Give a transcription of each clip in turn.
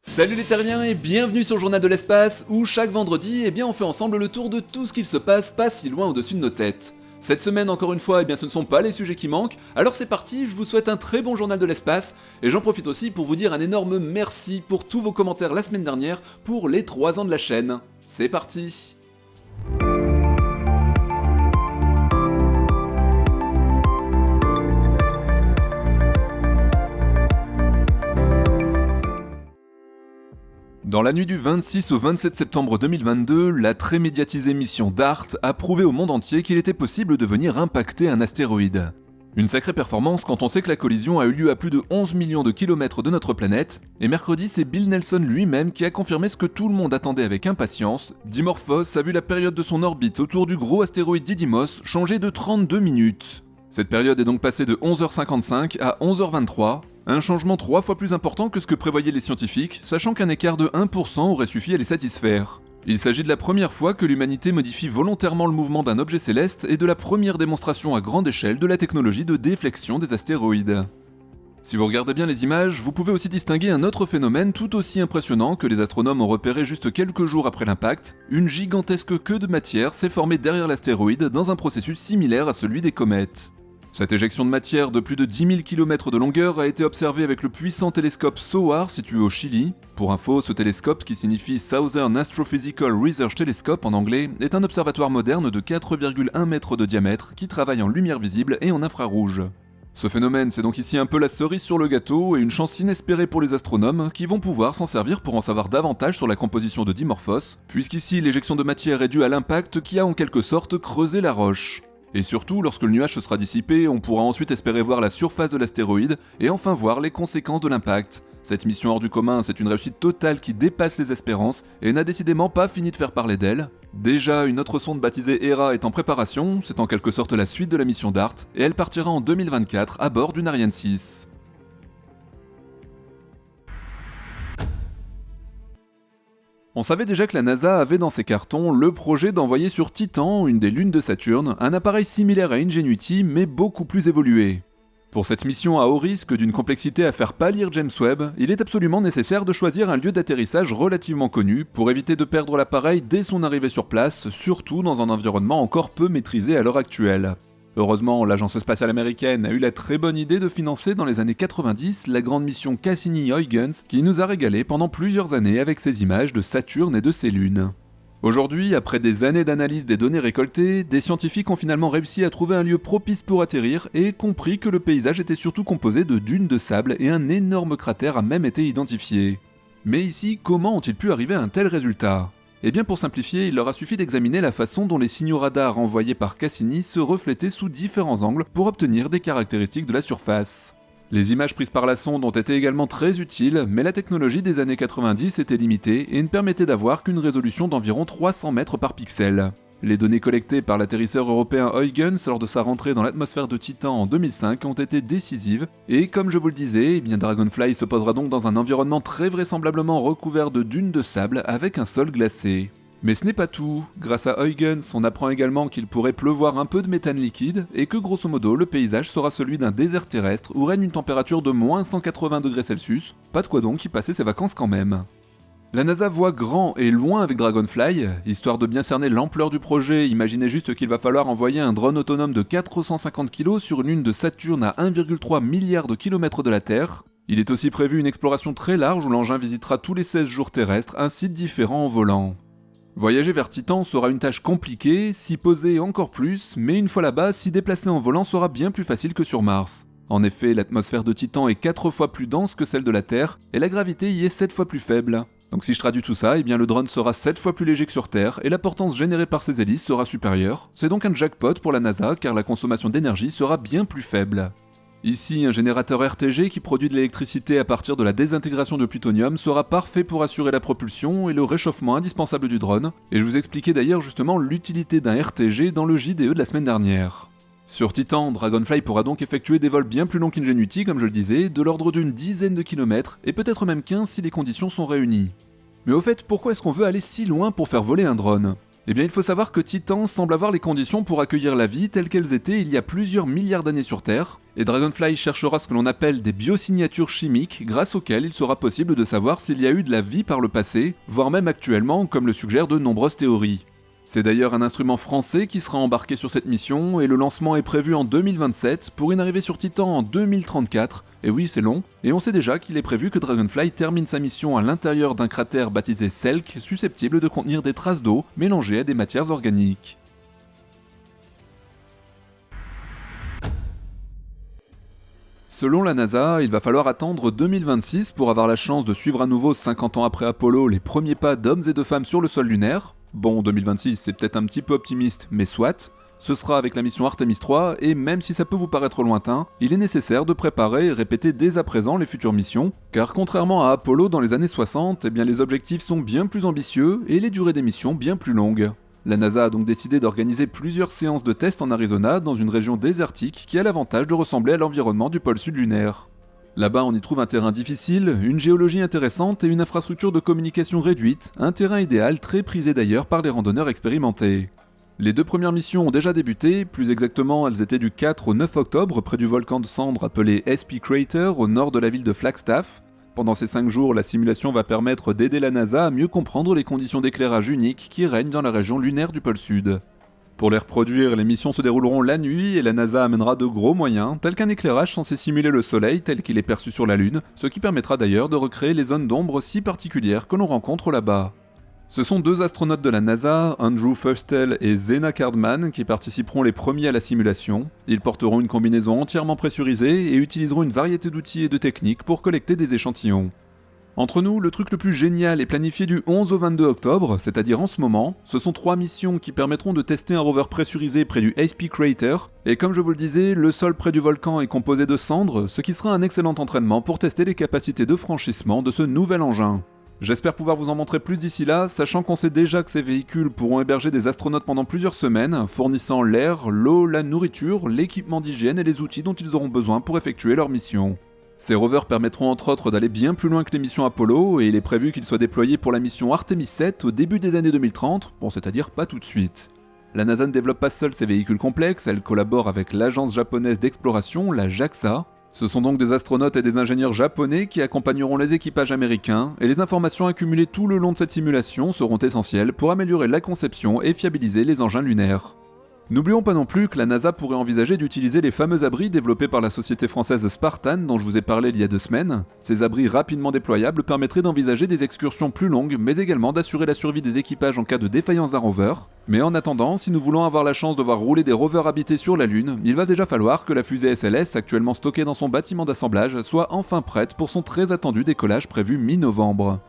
Salut les terriens et bienvenue sur le Journal de l'espace où chaque vendredi on fait ensemble le tour de tout ce qu'il se passe pas si loin au-dessus de nos têtes. Cette semaine encore une fois ce ne sont pas les sujets qui manquent, alors c'est parti, je vous souhaite un très bon Journal de l'espace et j'en profite aussi pour vous dire un énorme merci pour tous vos commentaires la semaine dernière pour les 3 ans de la chaîne. C'est parti. Dans la nuit du 26 au 27 septembre 2022, la très médiatisée mission DART a prouvé au monde entier qu'il était possible de venir impacter un astéroïde. Une sacrée performance quand on sait que la collision a eu lieu à plus de 11 millions de kilomètres de notre planète, et mercredi c'est Bill Nelson lui-même qui a confirmé ce que tout le monde attendait avec impatience, Dimorphos a vu la période de son orbite autour du gros astéroïde Didymos changer de 32 minutes. Cette période est donc passée de 11h55 à 11h23, un changement 3 fois plus important que ce que prévoyaient les scientifiques, sachant qu'un écart de 1% aurait suffi à les satisfaire. Il s'agit de la première fois que l'humanité modifie volontairement le mouvement d'un objet céleste et de la première démonstration à grande échelle de la technologie de déflexion des astéroïdes. Si vous regardez bien les images, vous pouvez aussi distinguer un autre phénomène tout aussi impressionnant que les astronomes ont repéré juste quelques jours après l'impact, une gigantesque queue de matière s'est formée derrière l'astéroïde dans un processus similaire à celui des comètes. Cette éjection de matière de plus de 10 000 km de longueur a été observée avec le puissant télescope SOAR situé au Chili. Pour info, ce télescope, qui signifie Southern Astrophysical Research Telescope en anglais, est un observatoire moderne de 4,1 mètres de diamètre qui travaille en lumière visible et en infrarouge. Ce phénomène, c'est donc ici un peu la cerise sur le gâteau et une chance inespérée pour les astronomes qui vont pouvoir s'en servir pour en savoir davantage sur la composition de Dimorphos, puisqu'ici l'éjection de matière est due à l'impact qui a en quelque sorte creusé la roche. Et surtout, lorsque le nuage se sera dissipé, on pourra ensuite espérer voir la surface de l'astéroïde et enfin voir les conséquences de l'impact. Cette mission hors du commun, c'est une réussite totale qui dépasse les espérances et n'a décidément pas fini de faire parler d'elle. Déjà, une autre sonde baptisée Hera est en préparation, c'est en quelque sorte la suite de la mission DART, et elle partira en 2024 à bord d'une Ariane 6. On savait déjà que la NASA avait dans ses cartons le projet d'envoyer sur Titan, une des lunes de Saturne, un appareil similaire à Ingenuity mais beaucoup plus évolué. Pour cette mission à haut risque d'une complexité à faire pâlir James Webb, il est absolument nécessaire de choisir un lieu d'atterrissage relativement connu pour éviter de perdre l'appareil dès son arrivée sur place, surtout dans un environnement encore peu maîtrisé à l'heure actuelle. Heureusement, l'agence spatiale américaine a eu la très bonne idée de financer dans les années 90 la grande mission Cassini-Huygens qui nous a régalé pendant plusieurs années avec ses images de Saturne et de ses lunes. Aujourd'hui, après des années d'analyse des données récoltées, des scientifiques ont finalement réussi à trouver un lieu propice pour atterrir et compris que le paysage était surtout composé de dunes de sable et un énorme cratère a même été identifié. Mais ici, comment ont-ils pu arriver à un tel résultat ? Eh bien pour simplifier, il leur a suffi d'examiner la façon dont les signaux radars envoyés par Cassini se reflétaient sous différents angles pour obtenir des caractéristiques de la surface. Les images prises par la sonde ont été également très utiles, mais la technologie des années 90 était limitée et ne permettait d'avoir qu'une résolution d'environ 300 mètres par pixel. Les données collectées par l'atterrisseur européen Huygens lors de sa rentrée dans l'atmosphère de Titan en 2005 ont été décisives, et comme je vous le disais, Dragonfly se posera donc dans un environnement très vraisemblablement recouvert de dunes de sable avec un sol glacé. Mais ce n'est pas tout, grâce à Huygens, on apprend également qu'il pourrait pleuvoir un peu de méthane liquide, et que grosso modo le paysage sera celui d'un désert terrestre où règne une température de moins 180 degrés Celsius, pas de quoi donc y passer ses vacances quand même. La NASA voit grand et loin avec Dragonfly, histoire de bien cerner l'ampleur du projet, imaginez juste qu'il va falloir envoyer un drone autonome de 450 kg sur une lune de Saturne à 1,3 milliard de kilomètres de la Terre. Il est aussi prévu une exploration très large où l'engin visitera tous les 16 jours terrestres un site différent en volant. Voyager vers Titan sera une tâche compliquée, s'y poser encore plus, mais une fois là-bas, s'y déplacer en volant sera bien plus facile que sur Mars. En effet, l'atmosphère de Titan est 4 fois plus dense que celle de la Terre, et la gravité y est 7 fois plus faible. Donc si je traduis tout ça, le drone sera 7 fois plus léger que sur Terre, et la portance générée par ses hélices sera supérieure. C'est donc un jackpot pour la NASA, car la consommation d'énergie sera bien plus faible. Ici, un générateur RTG qui produit de l'électricité à partir de la désintégration de plutonium sera parfait pour assurer la propulsion et le réchauffement indispensable du drone, et je vous expliquais d'ailleurs justement l'utilité d'un RTG dans le JDE de la semaine dernière. Sur Titan, Dragonfly pourra donc effectuer des vols bien plus longs qu'Ingenuity, comme je le disais, de l'ordre d'une dizaine de kilomètres, et peut-être même 15 si les conditions sont réunies. Mais au fait, pourquoi est-ce qu'on veut aller si loin pour faire voler un drone ? Eh bien, il faut savoir que Titan semble avoir les conditions pour accueillir la vie telles qu'elles étaient il y a plusieurs milliards d'années sur Terre, et Dragonfly cherchera ce que l'on appelle des biosignatures chimiques grâce auxquelles il sera possible de savoir s'il y a eu de la vie par le passé, voire même actuellement, comme le suggèrent de nombreuses théories. C'est d'ailleurs un instrument français qui sera embarqué sur cette mission, et le lancement est prévu en 2027 pour une arrivée sur Titan en 2034, et oui c'est long, et on sait déjà qu'il est prévu que Dragonfly termine sa mission à l'intérieur d'un cratère baptisé Selk, susceptible de contenir des traces d'eau mélangées à des matières organiques. Selon la NASA, il va falloir attendre 2026 pour avoir la chance de suivre à nouveau 50 ans après Apollo les premiers pas d'hommes et de femmes sur le sol lunaire. Bon, 2026 c'est peut-être un petit peu optimiste, mais soit. Ce sera avec la mission Artemis 3, et même si ça peut vous paraître lointain, il est nécessaire de préparer et répéter dès à présent les futures missions, car contrairement à Apollo dans les années 60, eh bien les objectifs sont bien plus ambitieux et les durées des missions bien plus longues. La NASA a donc décidé d'organiser plusieurs séances de tests en Arizona, dans une région désertique qui a l'avantage de ressembler à l'environnement du pôle sud lunaire. Là-bas, on y trouve un terrain difficile, une géologie intéressante et une infrastructure de communication réduite, un terrain idéal très prisé d'ailleurs par les randonneurs expérimentés. Les 2 premières missions ont déjà débuté, plus exactement elles étaient du 4 au 9 octobre près du volcan de cendres appelé SP Crater au nord de la ville de Flagstaff. Pendant ces 5 jours, la simulation va permettre d'aider la NASA à mieux comprendre les conditions d'éclairage uniques qui règnent dans la région lunaire du pôle sud. Pour les reproduire, les missions se dérouleront la nuit et la NASA amènera de gros moyens, tels qu'un éclairage censé simuler le soleil tel qu'il est perçu sur la Lune, ce qui permettra d'ailleurs de recréer les zones d'ombre si particulières que l'on rencontre là-bas. Ce sont 2 astronautes de la NASA, Andrew Ferstel et Zena Cardman, qui participeront les premiers à la simulation. Ils porteront une combinaison entièrement pressurisée et utiliseront une variété d'outils et de techniques pour collecter des échantillons. Entre nous, le truc le plus génial est planifié du 11 au 22 octobre, c'est-à-dire en ce moment. Ce sont 3 missions qui permettront de tester un rover pressurisé près du SP Crater, et comme je vous le disais, le sol près du volcan est composé de cendres, ce qui sera un excellent entraînement pour tester les capacités de franchissement de ce nouvel engin. J'espère pouvoir vous en montrer plus d'ici là, sachant qu'on sait déjà que ces véhicules pourront héberger des astronautes pendant plusieurs semaines, fournissant l'air, l'eau, la nourriture, l'équipement d'hygiène et les outils dont ils auront besoin pour effectuer leur mission. Ces rovers permettront entre autres d'aller bien plus loin que les missions Apollo, et il est prévu qu'ils soient déployés pour la mission Artemis 7 au début des années 2030, bon c'est-à-dire pas tout de suite. La NASA ne développe pas seule ces véhicules complexes, elle collabore avec l'agence japonaise d'exploration, la JAXA. Ce sont donc des astronautes et des ingénieurs japonais qui accompagneront les équipages américains, et les informations accumulées tout le long de cette simulation seront essentielles pour améliorer la conception et fiabiliser les engins lunaires. N'oublions pas non plus que la NASA pourrait envisager d'utiliser les fameux abris développés par la société française Spartan dont je vous ai parlé il y a 2 semaines. Ces abris rapidement déployables permettraient d'envisager des excursions plus longues, mais également d'assurer la survie des équipages en cas de défaillance d'un rover. Mais en attendant, si nous voulons avoir la chance de voir rouler des rovers habités sur la Lune, il va déjà falloir que la fusée SLS, actuellement stockée dans son bâtiment d'assemblage, soit enfin prête pour son très attendu décollage prévu mi-novembre.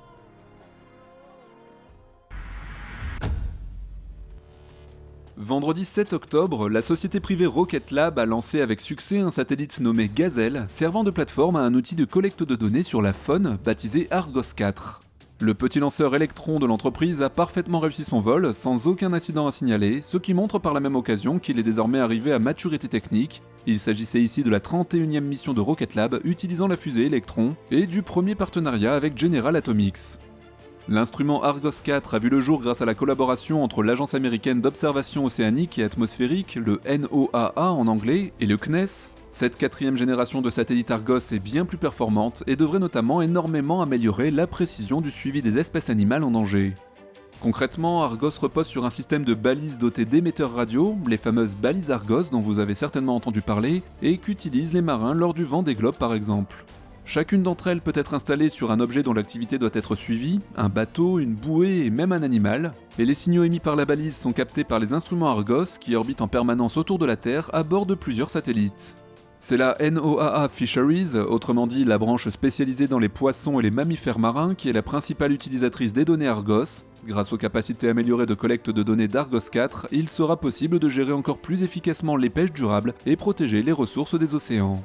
Vendredi 7 octobre, la société privée Rocket Lab a lancé avec succès un satellite nommé Gazelle, servant de plateforme à un outil de collecte de données sur la faune baptisé Argos 4. Le petit lanceur Electron de l'entreprise a parfaitement réussi son vol, sans aucun incident à signaler, ce qui montre par la même occasion qu'il est désormais arrivé à maturité technique. Il s'agissait ici de la 31e mission de Rocket Lab utilisant la fusée Electron, et du premier partenariat avec General Atomics. L'instrument Argos 4 a vu le jour grâce à la collaboration entre l'Agence américaine d'observation océanique et atmosphérique, le NOAA en anglais, et le CNES. Cette 4e génération de satellites Argos est bien plus performante et devrait notamment énormément améliorer la précision du suivi des espèces animales en danger. Concrètement, Argos repose sur un système de balises doté d'émetteurs radio, les fameuses balises Argos dont vous avez certainement entendu parler, et qu'utilisent les marins lors du Vendée Globe par exemple. Chacune d'entre elles peut être installée sur un objet dont l'activité doit être suivie, un bateau, une bouée et même un animal, et les signaux émis par la balise sont captés par les instruments Argos qui orbitent en permanence autour de la Terre à bord de plusieurs satellites. C'est la NOAA Fisheries, autrement dit la branche spécialisée dans les poissons et les mammifères marins, qui est la principale utilisatrice des données Argos. Grâce aux capacités améliorées de collecte de données d'Argos 4, il sera possible de gérer encore plus efficacement les pêches durables et protéger les ressources des océans.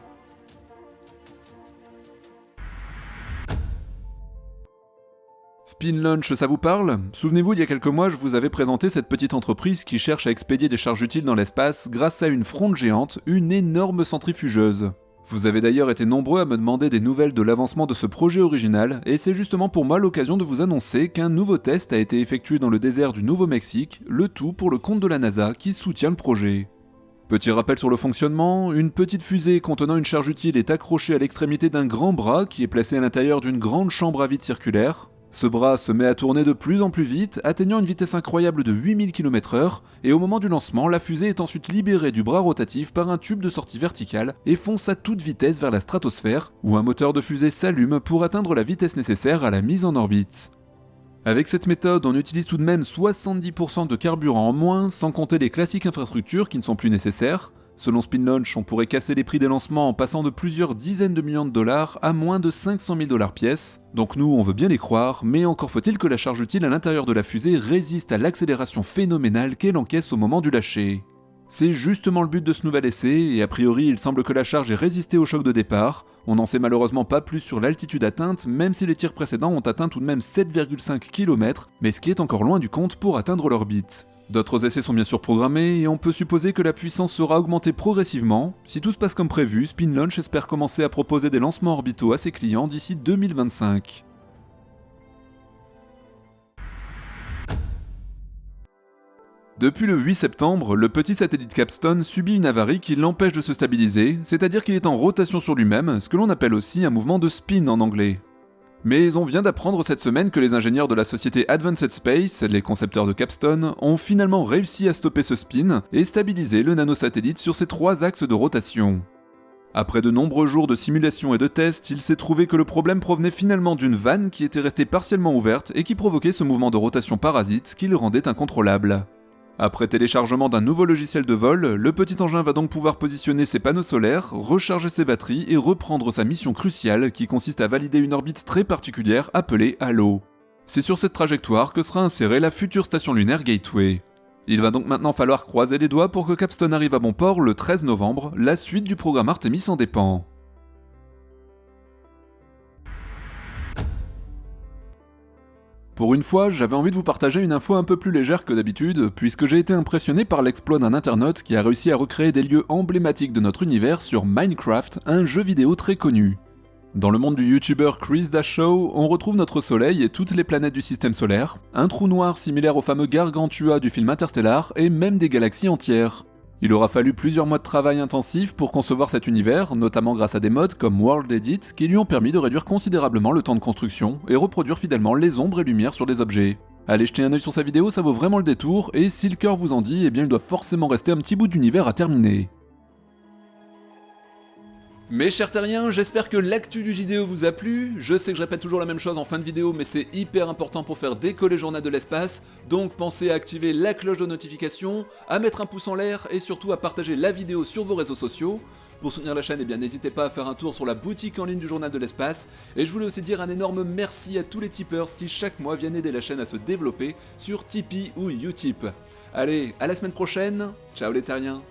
Spin Launch, ça vous parle? Souvenez-vous, il y a quelques mois, je vous avais présenté cette petite entreprise qui cherche à expédier des charges utiles dans l'espace grâce à une fronde géante, une énorme centrifugeuse. Vous avez d'ailleurs été nombreux à me demander des nouvelles de l'avancement de ce projet original, et c'est justement pour moi l'occasion de vous annoncer qu'un nouveau test a été effectué dans le désert du Nouveau-Mexique, le tout pour le compte de la NASA qui soutient le projet. Petit rappel sur le fonctionnement, une petite fusée contenant une charge utile est accrochée à l'extrémité d'un grand bras qui est placé à l'intérieur d'une grande chambre à vide circulaire. Ce bras se met à tourner de plus en plus vite, atteignant une vitesse incroyable de 8000 km/h, et au moment du lancement, la fusée est ensuite libérée du bras rotatif par un tube de sortie verticale et fonce à toute vitesse vers la stratosphère, où un moteur de fusée s'allume pour atteindre la vitesse nécessaire à la mise en orbite. Avec cette méthode, on utilise tout de même 70% de carburant en moins, sans compter les classiques infrastructures qui ne sont plus nécessaires. Selon Spin Launch, on pourrait casser les prix des lancements en passant de plusieurs dizaines de millions de dollars à moins de 500 000 $ pièce. Donc nous, on veut bien les croire, mais encore faut-il que la charge utile à l'intérieur de la fusée résiste à l'accélération phénoménale qu'elle encaisse au moment du lâcher. C'est justement le but de ce nouvel essai, et a priori il semble que la charge ait résisté au choc de départ. On n'en sait malheureusement pas plus sur l'altitude atteinte, même si les tirs précédents ont atteint tout de même 7,5 km, mais ce qui est encore loin du compte pour atteindre l'orbite. D'autres essais sont bien sûr programmés, et on peut supposer que la puissance sera augmentée progressivement. Si tout se passe comme prévu, Spin Launch espère commencer à proposer des lancements orbitaux à ses clients d'ici 2025. Depuis le 8 septembre, le petit satellite Capstone subit une avarie qui l'empêche de se stabiliser, c'est-à-dire qu'il est en rotation sur lui-même, ce que l'on appelle aussi un mouvement de spin en anglais. Mais on vient d'apprendre cette semaine que les ingénieurs de la société Advanced Space, les concepteurs de Capstone, ont finalement réussi à stopper ce spin et stabiliser le nanosatellite sur ses 3 axes de rotation. Après de nombreux jours de simulations et de tests, il s'est trouvé que le problème provenait finalement d'une vanne qui était restée partiellement ouverte et qui provoquait ce mouvement de rotation parasite qui le rendait incontrôlable. Après téléchargement d'un nouveau logiciel de vol, le petit engin va donc pouvoir positionner ses panneaux solaires, recharger ses batteries et reprendre sa mission cruciale qui consiste à valider une orbite très particulière appelée Halo. C'est sur cette trajectoire que sera insérée la future station lunaire Gateway. Il va donc maintenant falloir croiser les doigts pour que Capstone arrive à bon port le 13 novembre, la suite du programme Artemis en dépend. Pour une fois, j'avais envie de vous partager une info un peu plus légère que d'habitude, puisque j'ai été impressionné par l'exploit d'un internaute qui a réussi à recréer des lieux emblématiques de notre univers sur Minecraft, un jeu vidéo très connu. Dans le monde du youtubeur Chris Dashow, on retrouve notre soleil et toutes les planètes du système solaire, un trou noir similaire au fameux Gargantua du film Interstellar, et même des galaxies entières. Il aura fallu plusieurs mois de travail intensif pour concevoir cet univers, notamment grâce à des mods comme World Edit qui lui ont permis de réduire considérablement le temps de construction et reproduire fidèlement les ombres et lumières sur les objets. Allez jeter un œil sur sa vidéo, ça vaut vraiment le détour, et si le cœur vous en dit, eh bien il doit forcément rester un petit bout d'univers à terminer. Mes chers terriens, j'espère que l'actu du JDE vous a plu. Je sais que je répète toujours la même chose en fin de vidéo, mais c'est hyper important pour faire décoller Journal de l'espace, donc pensez à activer la cloche de notification, à mettre un pouce en l'air et surtout à partager la vidéo sur vos réseaux sociaux. Pour soutenir la chaîne, eh bien n'hésitez pas à faire un tour sur la boutique en ligne du Journal de l'espace, et je voulais aussi dire un énorme merci à tous les tipeurs qui chaque mois viennent aider la chaîne à se développer sur Tipeee ou Utip. Allez, à la semaine prochaine, ciao les terriens.